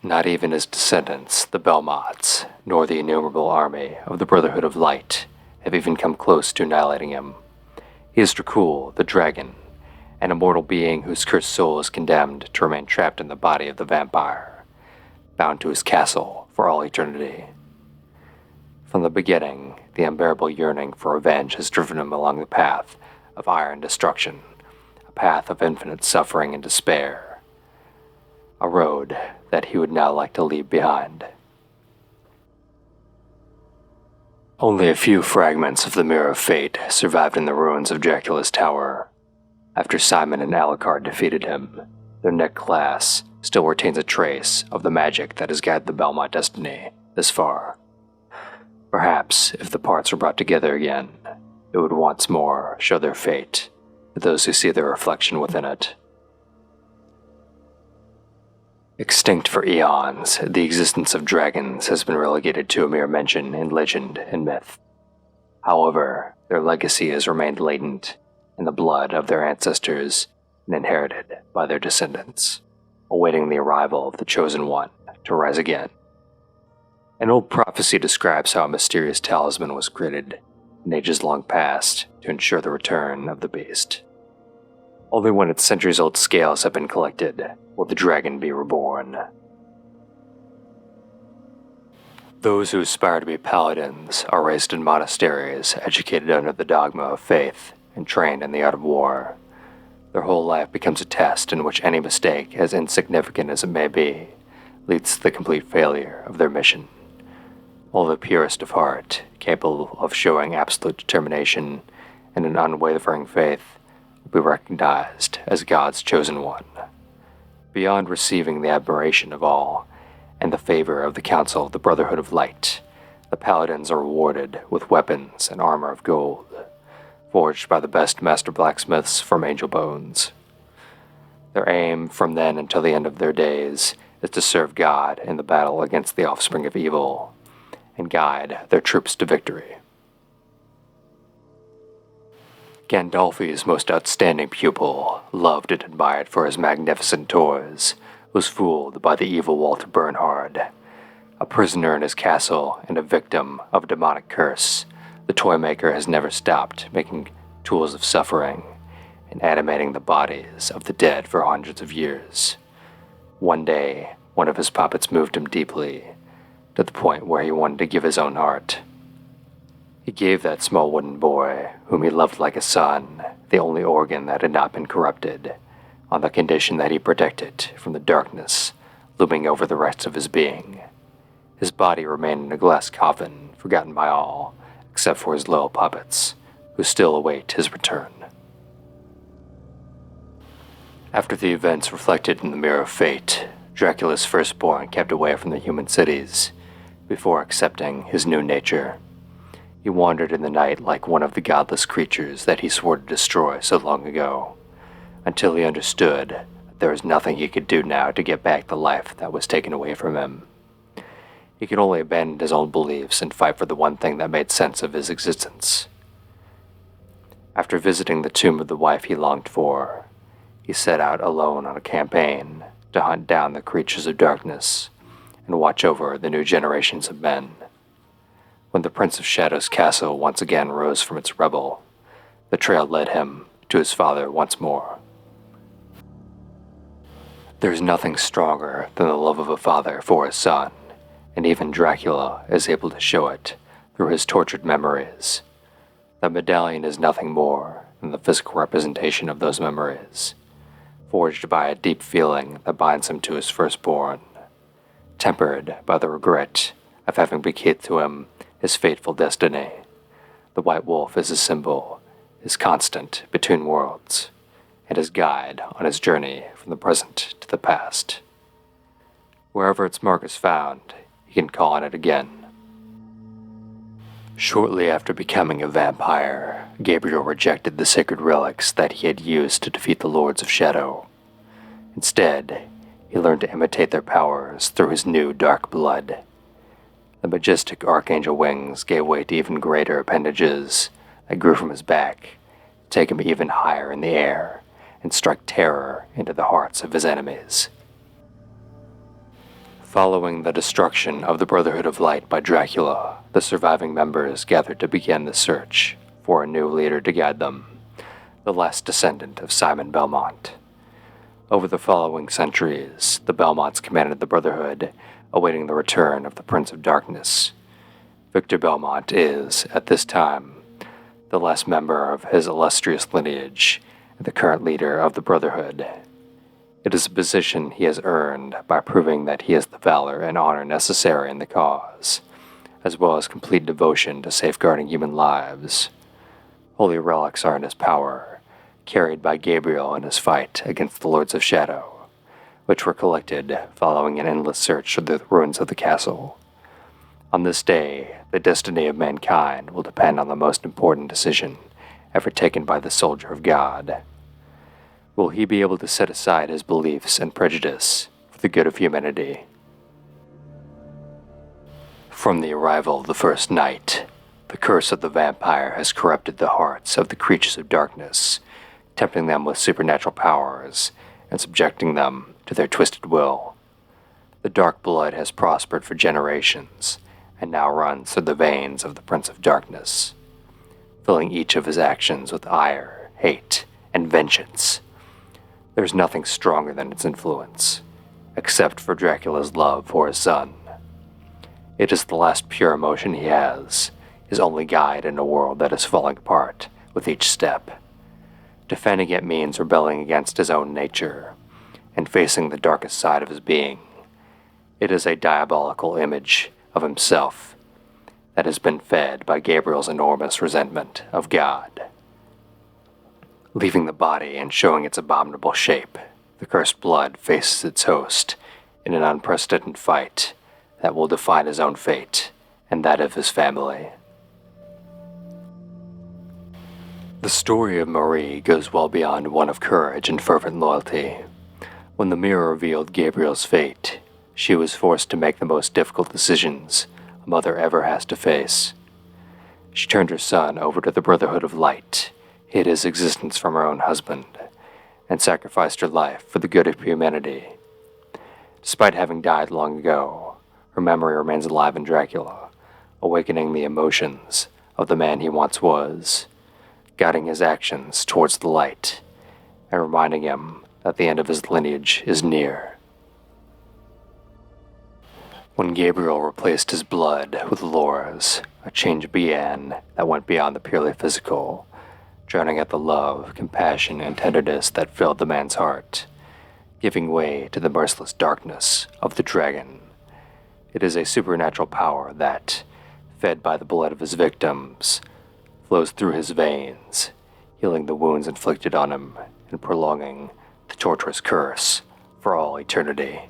Not even his descendants, the Belmonts, nor the innumerable army of the Brotherhood of Light, have even come close to annihilating him. He is Dracul, the dragon, an immortal being whose cursed soul is condemned to remain trapped in the body of the vampire, bound to his castle for all eternity. From the beginning, the unbearable yearning for revenge has driven him along the path of iron destruction, a path of infinite suffering and despair, a road that he would now like to leave behind. Only a few fragments of the Mirror of Fate survived in the ruins of Dracula's tower. After Simon and Alucard defeated him, their neck class still retains a trace of the magic that has guided the Belmont destiny this far. Perhaps, if the parts were brought together again, it would once more show their fate to those who see their reflection within it. Extinct for eons, the existence of dragons has been relegated to a mere mention in legend and myth. However, their legacy has remained latent in the blood of their ancestors and inherited by their descendants, awaiting the arrival of the Chosen One to rise again. An old prophecy describes how a mysterious talisman was created in ages long past to ensure the return of the beast. Only when its centuries-old scales have been collected will the dragon be reborn. Those who aspire to be paladins are raised in monasteries, educated under the dogma of faith, and trained in the art of war. Their whole life becomes a test in which any mistake, as insignificant as it may be, leads to the complete failure of their mission. Only the purest of heart, capable of showing absolute determination and an unwavering faith, will be recognized as God's chosen one. Beyond receiving the admiration of all and the favor of the Council of the Brotherhood of Light, the Paladins are rewarded with weapons and armor of gold, forged by the best master blacksmiths from angel bones. Their aim from then until the end of their days is to serve God in the battle against the offspring of evil and guide their troops to victory. Gandolfi's most outstanding pupil, loved and admired for his magnificent toys, was fooled by the evil Walter Bernhard. A prisoner in his castle and a victim of a demonic curse, the toy maker has never stopped making tools of suffering and animating the bodies of the dead for hundreds of years. One day, one of his puppets moved him deeply, to the point where he wanted to give his own heart. He gave that small wooden boy, whom he loved like a son, the only organ that had not been corrupted, on the condition that he protect it from the darkness looming over the rest of his being. His body remained in a glass coffin, forgotten by all, except for his little puppets, who still await his return. After the events reflected in the Mirror of Fate, Dracula's firstborn kept away from the human cities, before accepting his new nature. He wandered in the night like one of the godless creatures that he swore to destroy so long ago, until he understood that there was nothing he could do now to get back the life that was taken away from him. He could only abandon his own beliefs and fight for the one thing that made sense of his existence. After visiting the tomb of the wife he longed for, he set out alone on a campaign to hunt down the creatures of darkness and watch over the new generations of men. When the Prince of Shadow's castle once again rose from its rubble, the trail led him to his father once more. There is nothing stronger than the love of a father for his son, and even Dracula is able to show it through his tortured memories. The medallion is nothing more than the physical representation of those memories, forged by a deep feeling that binds him to his firstborn, tempered by the regret of having bequeathed to him his fateful destiny. The white wolf is his symbol, his constant between worlds, and his guide on his journey from the present to the past. Wherever its mark is found, he can call on it again. Shortly after becoming a vampire, Gabriel rejected the sacred relics that he had used to defeat the Lords of Shadow. Instead, he learned to imitate their powers through his new dark blood. The majestic archangel wings gave way to even greater appendages that grew from his back, to take him even higher in the air and strike terror into the hearts of his enemies. Following the destruction of the Brotherhood of Light by Dracula, the surviving members gathered to begin the search for a new leader to guide them, the last descendant of Simon Belmont. Over the following centuries, the Belmonts commanded the Brotherhood, awaiting the return of the Prince of Darkness. Victor Belmont is, at this time, the last member of his illustrious lineage and the current leader of the Brotherhood. It is a position he has earned by proving that he has the valor and honor necessary in the cause, as well as complete devotion to safeguarding human lives. Holy relics are in his power, carried by Gabriel in his fight against the Lords of Shadow, which were collected following an endless search through the ruins of the castle. On this day, the destiny of mankind will depend on the most important decision ever taken by the soldier of God. Will he be able to set aside his beliefs and prejudice for the good of humanity? From the arrival of the first night, the curse of the vampire has corrupted the hearts of the creatures of darkness, tempting them with supernatural powers and subjecting them to their twisted will. The dark blood has prospered for generations and now runs through the veins of the Prince of Darkness, filling each of his actions with ire, hate, and vengeance. There's nothing stronger than its influence, except for Dracula's love for his son. It is the last pure emotion he has, his only guide in a world that is falling apart with each step. Defending it means rebelling against his own nature and facing the darkest side of his being. It is a diabolical image of himself that has been fed by Gabriel's enormous resentment of God. Leaving the body and showing its abominable shape, the cursed blood faces its host in an unprecedented fight that will define his own fate and that of his family. The story of Marie goes well beyond one of courage and fervent loyalty. When the mirror revealed Gabriel's fate, she was forced to make the most difficult decisions a mother ever has to face. She turned her son over to the Brotherhood of Light, hid his existence from her own husband, and sacrificed her life for the good of humanity. Despite having died long ago, her memory remains alive in Dracula, awakening the emotions of the man he once was, guiding his actions towards the light, and reminding him that the end of his lineage is near. When Gabriel replaced his blood with Laura's, a change began that went beyond the purely physical, drowning out the love, compassion, and tenderness that filled the man's heart, giving way to the merciless darkness of the dragon. It is a supernatural power that, fed by the blood of his victims, flows through his veins, healing the wounds inflicted on him and prolonging the torturous curse for all eternity.